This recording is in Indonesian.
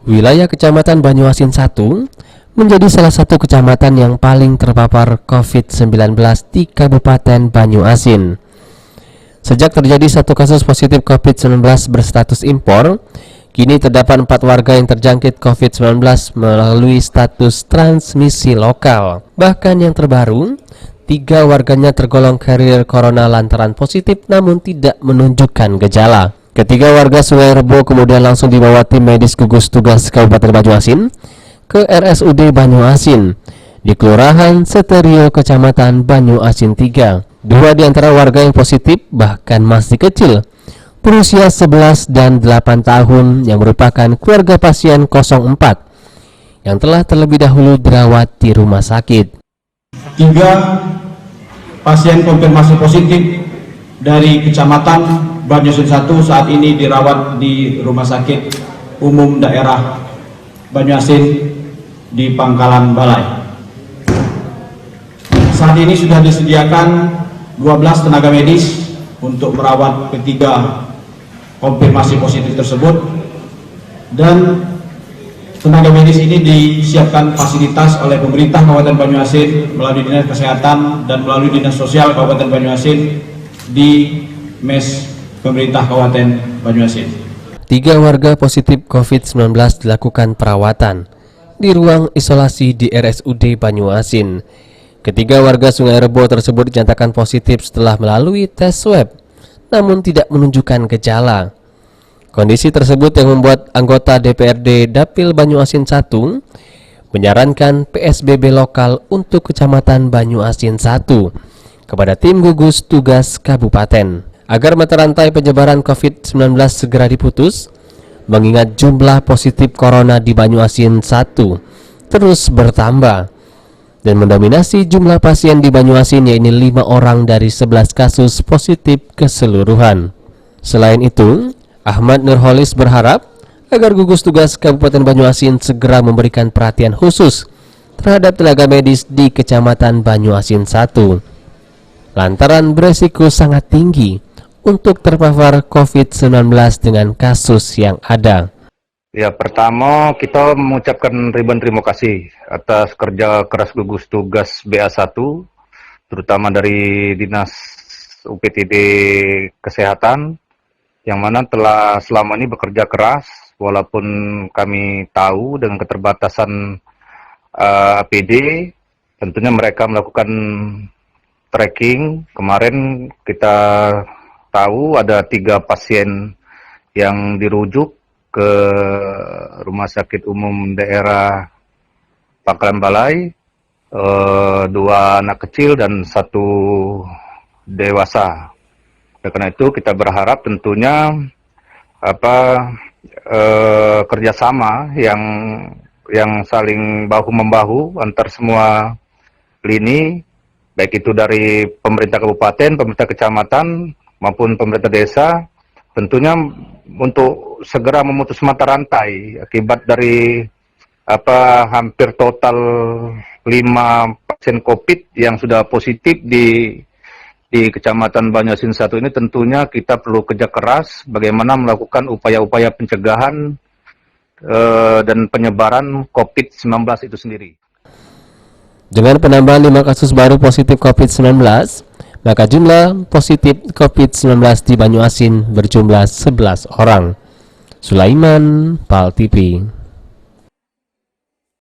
Wilayah Kecamatan Banyuasin 1 menjadi salah satu kecamatan yang paling terpapar COVID-19 di Kabupaten Banyuasin. Sejak terjadi satu kasus positif COVID-19 berstatus impor, kini terdapat 4 warga yang terjangkit COVID-19 melalui status transmisi lokal. Bahkan yang terbaru, 3 warganya tergolong karier corona lantaran positif namun tidak menunjukkan gejala. Ketiga warga Sungai Rebo kemudian langsung dibawa tim medis gugus tugas Kabupaten Banyuasin ke RSUD Banyuasin di Kelurahan Seterio, Kecamatan Banyuasin 3. 2 di antara warga yang positif bahkan masih kecil, berusia 11 dan 8 tahun yang merupakan keluarga pasien 04 yang telah terlebih dahulu dirawat di rumah sakit. 3 pasien konfirmasi positif dari Kecamatan Banyuasin 1 saat ini dirawat di Rumah Sakit Umum Daerah Banyuasin di Pangkalan Balai. Saat ini sudah disediakan 12 tenaga medis untuk merawat ketiga konfirmasi positif tersebut, dan tenaga medis ini disiapkan fasilitas oleh pemerintah Kabupaten Banyuasin melalui Dinas Kesehatan dan melalui Dinas Sosial Kabupaten Banyuasin di MES pemerintah Kabupaten Banyuasin. 3 warga positif COVID-19 dilakukan perawatan di ruang isolasi di RSUD Banyuasin. Ketiga warga Sungai Rebo tersebut dinyatakan positif setelah melalui tes swab, namun tidak menunjukkan gejala. Kondisi tersebut yang membuat anggota DPRD Dapil Banyuasin 1 menyarankan PSBB lokal untuk Kecamatan Banyuasin 1 kepada tim gugus tugas kabupaten agar mata rantai penyebaran COVID-19 segera diputus, mengingat jumlah positif corona di Banyuasin 1 terus bertambah dan mendominasi jumlah pasien di Banyuasin, yaitu 5 orang dari 11 kasus positif keseluruhan. Selain itu, Ahmad Nurholis berharap agar gugus tugas Kabupaten Banyuasin segera memberikan perhatian khusus terhadap tenaga medis di Kecamatan Banyuasin 1 lantaran beresiko sangat tinggi untuk terpapar COVID-19 dengan kasus yang ada. Ya, pertama kita mengucapkan ribuan terima kasih atas kerja keras gugus tugas BA1, terutama dari Dinas UPTD Kesehatan, yang mana telah selama ini bekerja keras, walaupun kami tahu dengan keterbatasan APD, tentunya mereka melakukan tracking. Kemarin kita tahu ada 3 pasien yang dirujuk ke Rumah Sakit Umum Daerah Pangkalan Balai, 2 anak kecil dan 1 dewasa. Karena itu kita berharap tentunya kerjasama yang saling bahu-membahu antar semua lini, baik itu dari pemerintah kabupaten, pemerintah kecamatan, maupun pemerintah desa, tentunya untuk segera memutus mata rantai akibat dari hampir total 5 pasien COVID yang sudah positif di Kecamatan Banyuasin 1 ini. Tentunya kita perlu kerja keras bagaimana melakukan upaya-upaya pencegahan dan penyebaran COVID-19 itu sendiri. Dengan penambahan 5 kasus baru positif COVID-19, maka jumlah positif COVID-19 di Banyuasin berjumlah 11 orang. Sulaiman, PAL TV.